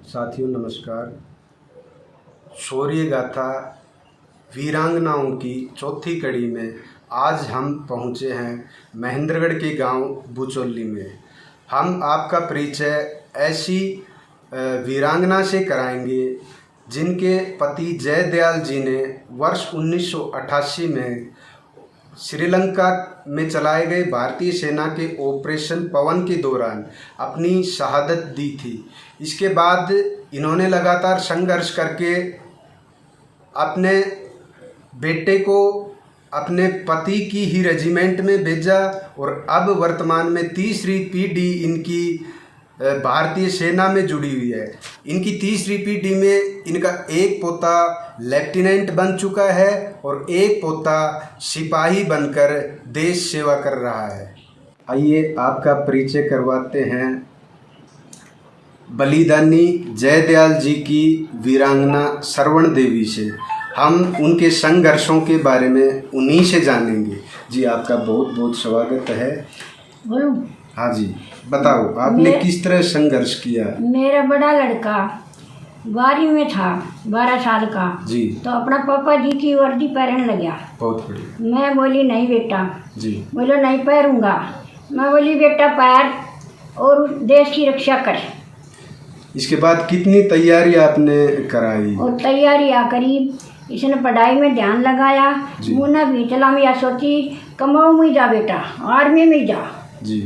साथियों नमस्कार। शौर्य गाथा वीरांगनाओं की चौथी कड़ी में आज हम पहुंचे हैं महेंद्रगढ़ के गांव बुचौली में। हम आपका परिचय ऐसी वीरांगना से कराएंगे जिनके पति जयदयाल जी ने वर्ष 1988 में श्रीलंका में चलाए गए भारतीय सेना के ऑपरेशन पवन के दौरान अपनी शहादत दी थी। इसके बाद इन्होंने लगातार संघर्ष करके अपने बेटे को अपने पति की ही रेजिमेंट में भेजा और अब वर्तमान में तीसरी पीढ़ी इनकी भारतीय सेना में जुड़ी हुई है। इनकी तीसरी पीढ़ी में इनका एक पोता लेफ्टिनेंट बन चुका है और एक पोता सिपाही बनकर देश सेवा कर रहा है। आइए आपका परिचय करवाते हैं बलिदानी जयदयाल जी की वीरांगना श्रवण देवी से। हम उनके संघर्षों के बारे में उन्हीं से जानेंगे। जी आपका बहुत बहुत स्वागत है। बोलूं? हाँ जी, बताओ आपने किस तरह संघर्ष किया। मेरा बड़ा लड़का 12वीं में था, 12 साल का जी, तो अपना पापा जी की वर्दी पहनने लगा। बहुत बढ़िया। मैं बोली नहीं बेटा जी, बोलो नहीं पहनूंगा। मैं बोली बेटा पैर और देश की रक्षा कर। इसके बाद कितनी तैयारी आपने कराई। और तैयारी आ करीब इसने पढ़ाई में ध्यान लगाया। मुन्ना भी चला मैं सोची कमाऊ में जा बेटा, आर्मी में जा। जी,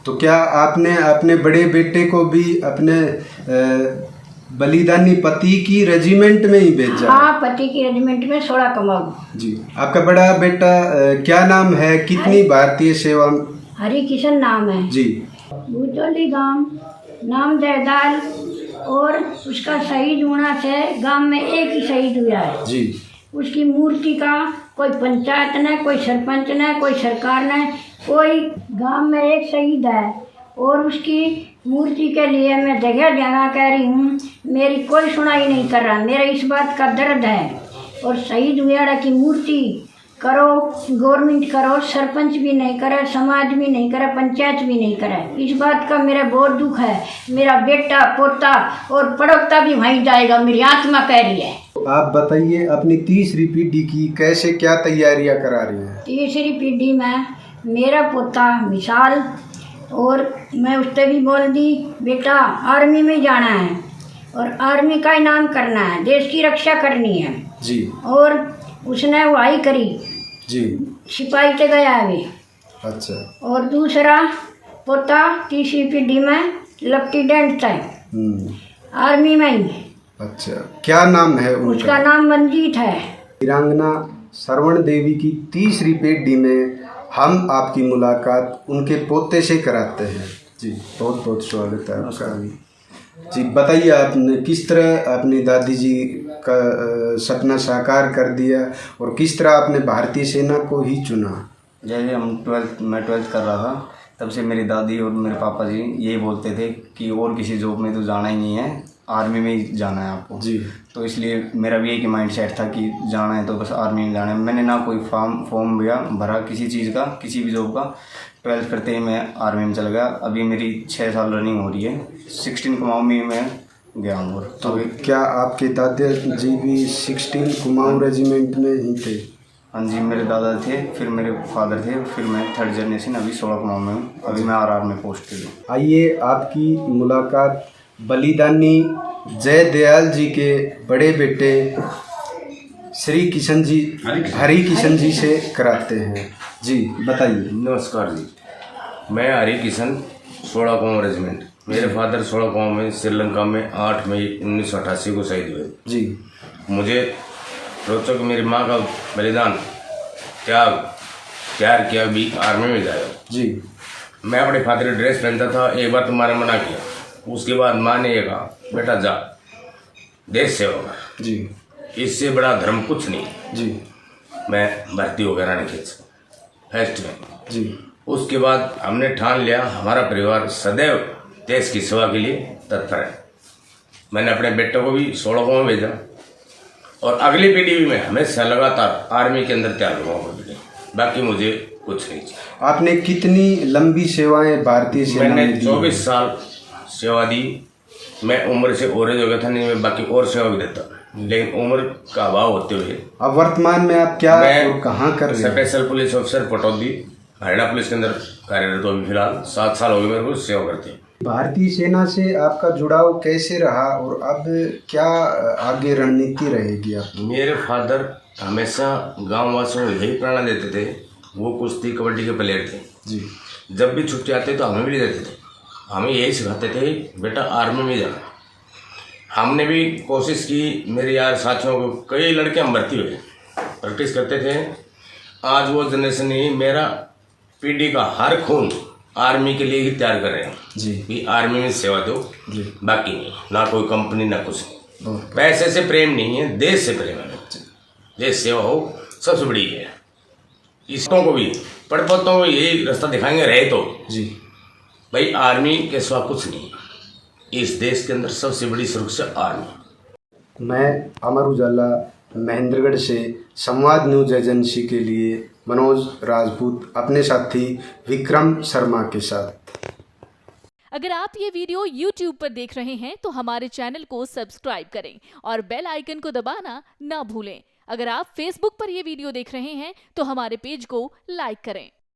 तो क्या आपने अपने बड़े बेटे को भी अपने बलिदानी पति की रेजिमेंट में ही भेजा। हाँ, पति की रेजिमेंट में 16 कमाऊ। जी, आपका बड़ा बेटा क्या नाम है, कितनी भारतीय सेवा। हरि किशन नाम है जी। बुचौली गांव, नाम जयदाल, और उसका शहीद होना से गांव में एक ही शहीद हुआ है जी। उसकी मूर्ति का कोई पंचायत न, कोई सरपंच न, कोई सरकार न, कोई गांव में एक शहीद है। और उसकी मूर्ति के लिए मैं जगह जगह कह रही हूँ, मेरी कोई सुनाई नहीं कर रहा। मेरा इस बात का दर्द है। और शहीद हुआ की मूर्ति करो, गवर्नमेंट करो, सरपंच भी नहीं करे, समाज भी नहीं करे, पंचायत भी नहीं करे। इस बात का मेरा बहुत दुख है। मेरा बेटा पोता और पड़ोता भी वहीं जाएगा, मेरी आत्मा कह रही है। आप बताइए अपनी तीसरी पीढ़ी की कैसे क्या तैयारियां करा रही हैं। तीसरी पीढ़ी में मेरा पोता मिसाल, और मैं उससे भी बोल दी बेटा आर्मी में जाना है और आर्मी का इनाम करना है, देश की रक्षा करनी है जी। और उसने वही करी जी, सिपाही से गया अभी। अच्छा। और दूसरा पोता तीसरी पीढ़ी में लेफ्टिनेंट था आर्मी में ही। अच्छा, क्या नाम है उनका? उसका नाम मंजीत है। वीरांगना श्रवण देवी की तीसरी पीढ़ी में हम आपकी मुलाकात उनके पोते से कराते हैं। जी, बहुत बहुत स्वागत है आपका भी। जी, बताइए आपने किस तरह अपनी दादी जी का सपना साकार कर दिया और किस तरह आपने भारतीय सेना को ही चुना। जैसे मैं 12th कर रहा था, तब से मेरी दादी और मेरे पापा जी यही बोलते थे कि और किसी जॉब में तो जाना ही नहीं है, आर्मी में ही जाना है आपको। जी, तो इसलिए मेरा भी एक ही माइंड सेट था कि जाना है तो बस आर्मी में जाना है। मैंने ना कोई फॉर्म भरा किसी चीज़ का, किसी भी जॉब का। 12th करते ही मैं आर्मी में चल गया। अभी मेरी 6 साल रनिंग हो रही है। 16 कुमाऊं में मैं गया हूँ। और तो क्या आपके दादा जी भी 16 कुमाऊं रेजिमेंट में ही थे? हाँ जी, मेरे दादा थे, फिर मेरे फादर थे, फिर मैं 3rd जनरेशन अभी 16 कुमाऊं में हूँ। अभी मैं RR में पोस्ट हूँ। आइए आपकी मुलाकात बलिदानी जयदयाल जी के बड़े बेटे श्री किशन जी, हरि किशन जी से कराते हैं। जी, बताइए। नमस्कार जी, मैं हरि किशन 16 कुमाऊं रेजिमेंट। मेरे फादर 16 कुमाऊं में श्रीलंका में 8 मई 1988 को शहीद हुए। जी, मुझे रोचक मेरी माँ का बलिदान, त्याग, प्यार किया भी आर्मी में जाएगा। जी, मैं अपने फादर की ड्रेस पहनता था, एक बार तुम्हारे मना किया, उसके बाद माँ ने ये कहा बेटा जा देश सेवा कर। जी, इससे बड़ा धर्म कुछ नहीं। जी, मैं भर्ती हो गया रानीखेत फर्स्ट में। जी। उसके बाद हमने ठान लिया हमारा परिवार सदैव देश की सेवा के लिए तत्पर है। मैंने अपने बेटे को भी 16 को में भेजा और अगली पीढ़ी भी मैं हमेशा लगातार आर्मी के अंदर तैयार हुआ। बाकी मुझे कुछ नहीं चाहिए। आपने कितनी लंबी सेवाएं भारतीय सेना में मैंने दी? 24 साल सेवा दी मैं उम्र से ओवरेज हो गया था, नहीं मैं बाकी और सेवा भी देता, लेकिन उम्र का अभाव होते हुए अब वर्तमान में आप क्या मैं और कहाँ कर रहे हैं? Special police officer Pataudi Haryana police के अंदर कार्यरत हूँ। अभी फिलहाल 7 साल हो गए मेरे को सेवा करते हैं। भारतीय सेना से आपका जुड़ाव कैसे रहा और अब क्या आगे रणनीति रहेगी आपकी? मेरे फादर हमेशा गांव वासियों को यही प्रेरणा देते थे, वो कुश्ती कबड्डी के प्लेयर थे जी। जब भी छुट्टी आते तो हमें भी ले देते थे, हमें यही सिखाते थे बेटा आर्मी में जाना। हमने भी कोशिश की, मेरे यार साथियों को कई लड़के हम भर्ती हुए, प्रैक्टिस करते थे। आज वो जनरेशन नहीं, मेरा पीढ़ी का हर खून आर्मी के लिए ही तैयार कर रहे हैं जी। कि आर्मी में सेवा दो जी। बाकी नहीं, ना कोई कंपनी ना कुछ नहीं। बहुत। पैसे से प्रेम नहीं है, देश से प्रेम है। देश सेवा हो सबसे बड़ी है। इसको को भी पड़पोतों को यही रास्ता दिखाएंगे रहे तो जी। भाई आर्मी के सिवा कुछ नहीं, इस देश के अंदर सबसे बड़ी सुरक्षा आर्मी। मैं अमर उजाला महेंद्रगढ़ से संवाद न्यूज एजेंसी के लिए मनोज राजपूत अपने साथी विक्रम शर्मा के साथ। अगर आप ये वीडियो YouTube पर देख रहे हैं तो हमारे चैनल को सब्सक्राइब करें और बेल आइकन को दबाना ना भूलें। अगर आप Facebook पर ये वीडियो देख रहे हैं तो हमारे पेज को लाइक करें।